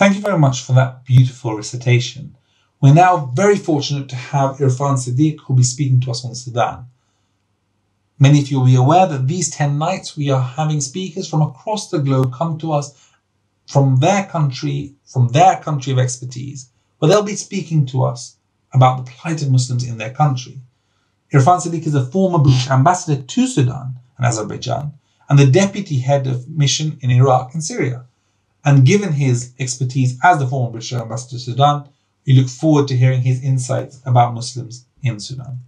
Thank you very much for that beautiful recitation. We're now very fortunate to have Irfan Siddiq, who will be speaking to us on Sudan. Many of you will be aware that these 10 nights we are having speakers from across the globe come to us from their country of expertise, where they'll be speaking to us about the plight of Muslims in their country. Irfan Siddiq is a former British ambassador to Sudan and Azerbaijan, and the deputy head of mission in Iraq and Syria. And given his expertise as the former British ambassador to Sudan, we look forward to hearing his insights about Muslims in Sudan.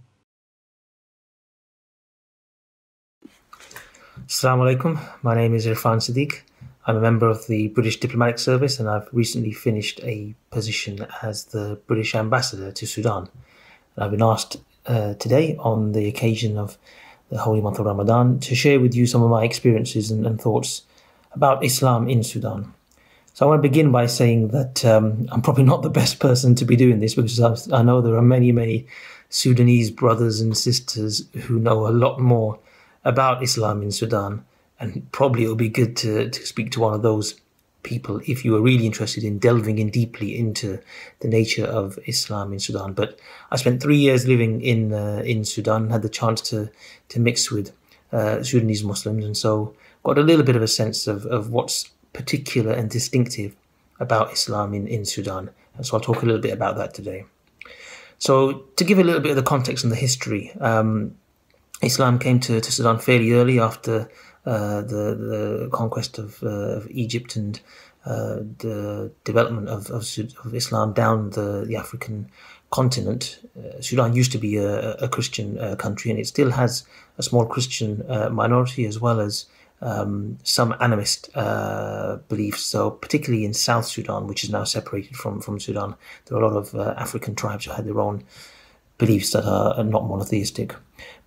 Assalamu alaikum. My name is Irfan Siddiq. I'm a member of the British Diplomatic Service, and I've recently finished a position as the British Ambassador to Sudan. And I've been asked today, on the occasion of the holy month of Ramadan, to share with you some of my experiences and thoughts about Islam in Sudan. So I want to begin by saying that I'm probably not the best person to be doing this, because I know there are many Sudanese brothers and sisters who know a lot more about Islam in Sudan, and probably it would be good to speak to one of those people if you are really interested in delving in deeply into the nature of Islam in Sudan. But I spent 3 years living in Sudan, had the chance to mix with Sudanese Muslims, and so got a little bit of a sense of what's particular and distinctive about Islam in Sudan. And so I'll talk a little bit about that today. So to give a little bit of the context and the history, Islam came to Sudan fairly early after the conquest of Egypt and the development of Islam down the African continent. Sudan used to be a Christian country, and it still has a small Christian minority, as well as some animist beliefs. So particularly in South Sudan, which is now separated from Sudan, there are a lot of African tribes who had their own beliefs that are not monotheistic.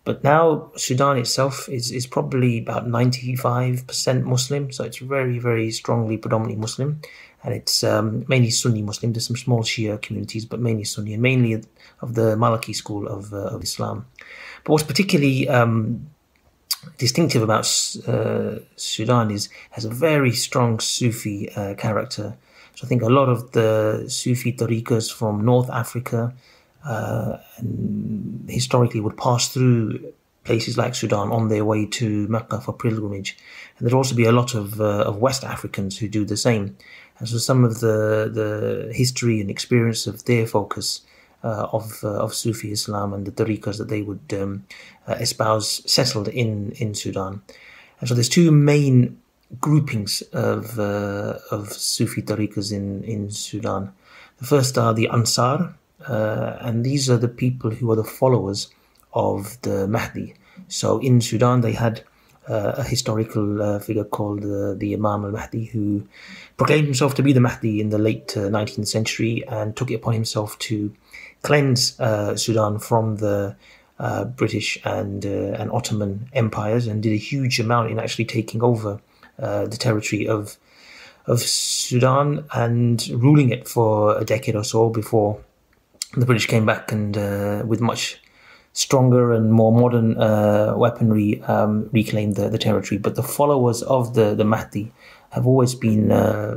But now Sudan itself is probably about 95% Muslim, so it's very strongly predominantly Muslim, and it's mainly Sunni Muslim. There's some small Shia communities, but mainly Sunni, and mainly of the Maliki school of Islam. But what's particularly distinctive about Sudan has a very strong Sufi character. So I think a lot of the Sufi tariqas from North Africa and historically would pass through places like Sudan on their way to Mecca for pilgrimage. And there'd also be a lot of West Africans who do the same. And so some of the history and experience of their focus of Sufi Islam and the tariqas that they would espouse settled in Sudan. And so there's two main groupings of Sufi tariqas in Sudan. The first are the Ansar, and these are the people who are the followers of the Mahdi. So in Sudan they had a historical figure called the Imam al-Mahdi, who proclaimed himself to be the Mahdi in the late 19th century and took it upon himself to cleanse Sudan from the British and Ottoman empires, and did a huge amount in actually taking over the territory of Sudan and ruling it for a decade or so before the British came back and with much stronger and more modern weaponry reclaimed the territory. But the followers of the Mahdi have always been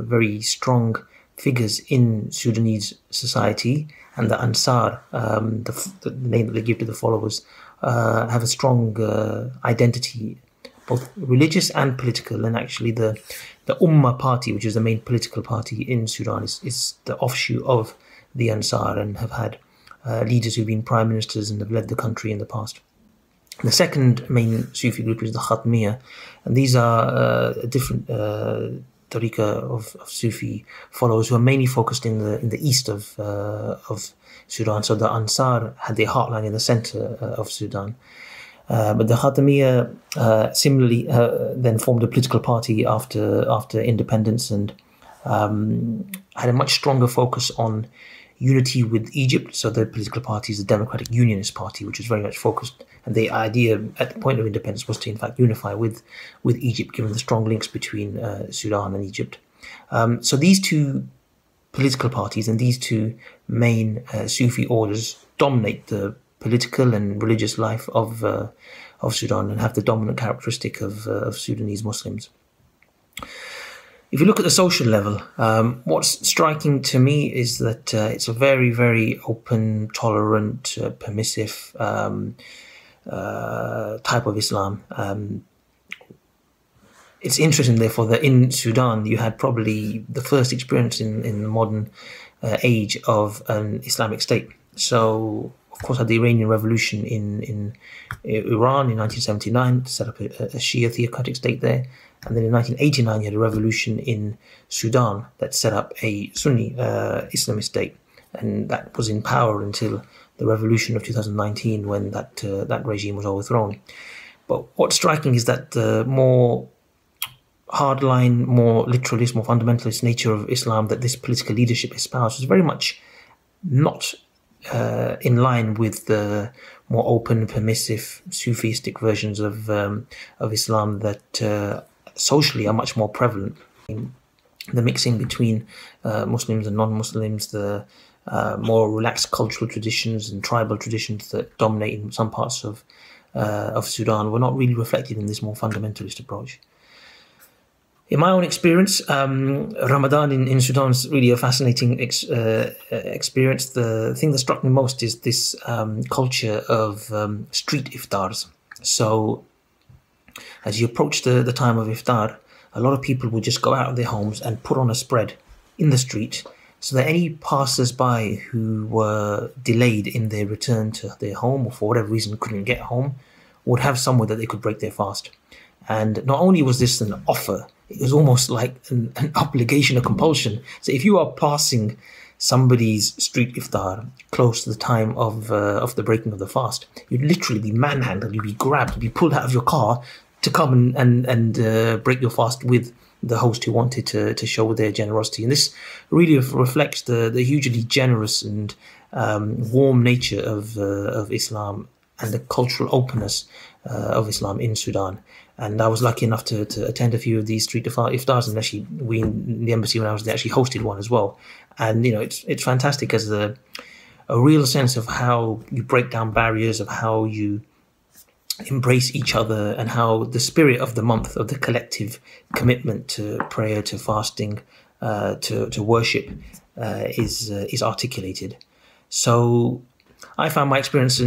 very strong figures in Sudanese society, and the Ansar, the name that they give to the followers, have a strong identity, both religious and political. And actually the Ummah party, which is the main political party in Sudan, is the offshoot of the Ansar, and have had leaders who've been prime ministers and have led the country in the past. The second main Sufi group is the Khatmiya, and these are a different tariqa of Sufi followers who are mainly focused in the east of Sudan. So the Ansar had their heartland in the center of Sudan. But the Khatmiya similarly then formed a political party after independence, and had a much stronger focus on unity with Egypt. So the political party is the Democratic Unionist Party, which is very much focused, and the idea at the point of independence was to in fact unify with Egypt, given the strong links between Sudan and Egypt. So these two political parties and these two main Sufi orders dominate the political and religious life of Sudan, and have the dominant characteristic of Sudanese Muslims. If you look at the social level, what's striking to me is that it's a very, very open, tolerant, permissive type of Islam. It's interesting, therefore, that in Sudan you had probably the first experience in the modern age of an Islamic state. So, of course, had the Iranian Revolution in Iran in 1979 to set up a Shia theocratic state there. And then in 1989 you had a revolution in Sudan that set up a Sunni Islamist state. And that was in power until the revolution of 2019 when that regime was overthrown. But what's striking is that the more hardline, more literalist, more fundamentalist nature of Islam that this political leadership espoused was very much not in line with the more open, permissive, Sufistic versions of Islam that socially are much more prevalent. The mixing between Muslims and non-Muslims, the more relaxed cultural traditions and tribal traditions that dominate in some parts of Sudan were not really reflected in this more fundamentalist approach. In my own experience, Ramadan in Sudan is really a fascinating experience. The thing that struck me most is this culture of street iftars. So as you approach the time of iftar, a lot of people would just go out of their homes and put on a spread in the street so that any passers-by who were delayed in their return to their home or for whatever reason couldn't get home would have somewhere that they could break their fast. And not only was this an offer, it was almost like an obligation, a compulsion. So if you are passing somebody's street iftar close to the time of the breaking of the fast, you'd literally be manhandled, you'd be grabbed, you'd be pulled out of your car to come and break your fast with the host who wanted to show their generosity. And this really reflects the hugely generous and warm nature of Islam and the cultural openness of Islam in Sudan. And I was lucky enough to attend a few of these street iftars, and actually we in the embassy when I was there actually hosted one as well. And it's fantastic as a real sense of how you break down barriers, of how you embrace each other, and how the spirit of the month, of the collective commitment to prayer, to fasting, to worship is articulated. So I found my experience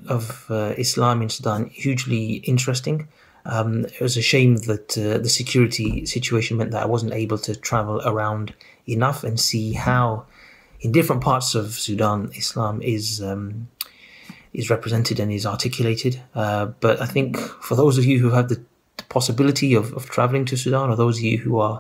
of Islam in Sudan hugely interesting. It was a shame that the security situation meant that I wasn't able to travel around enough and see how in different parts of Sudan Islam is represented and is articulated. But I think for those of you who have the possibility of traveling to Sudan, or those of you who are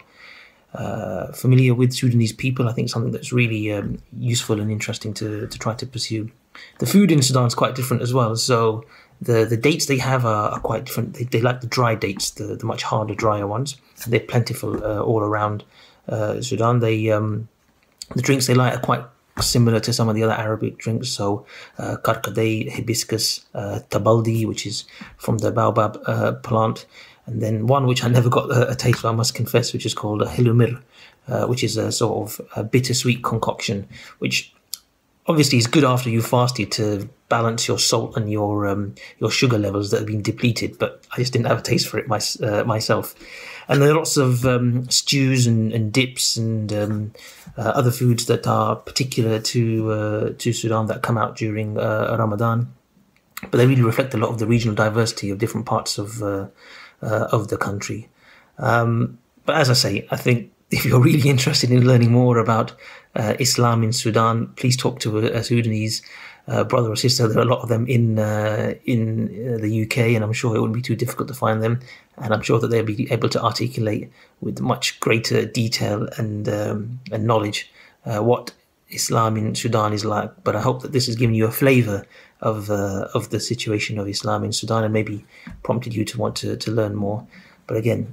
familiar with Sudanese people, I think something that's really useful and interesting to try to pursue. The food in Sudan is quite different as well. So the dates they have are quite different. They like the dry dates, the much harder, drier ones. They're plentiful all around Sudan. The drinks they like are quite similar to some of the other Arabic drinks. So karkadeh, hibiscus, tabaldi, which is from the baobab plant. And then one which I never got a taste of, I must confess, which is called hilumir, which is a sort of a bittersweet concoction, which obviously is good after you fasted to balance your salt and your sugar levels that have been depleted. But I just didn't have a taste for it myself. And there are lots of stews and dips and other foods that are particular to Sudan that come out during Ramadan. But they really reflect a lot of the regional diversity of different parts of the country. But as I say, I think if you're really interested in learning more about Islam in Sudan, please talk to a Sudanese brother or sister. There are a lot of them in the UK, and I'm sure it wouldn't be too difficult to find them. And I'm sure that they'll be able to articulate with much greater detail and knowledge what Islam in Sudan is like. But I hope that this has given you a flavour of the situation of Islam in Sudan and maybe prompted you to want to learn more. But again,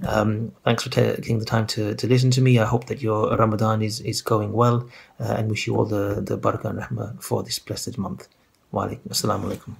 thanks for taking the time to listen to me. I hope that your Ramadan is going well and wish you all the barakah and rahmah for this blessed month. Wa alaikum. Assalamu alaikum.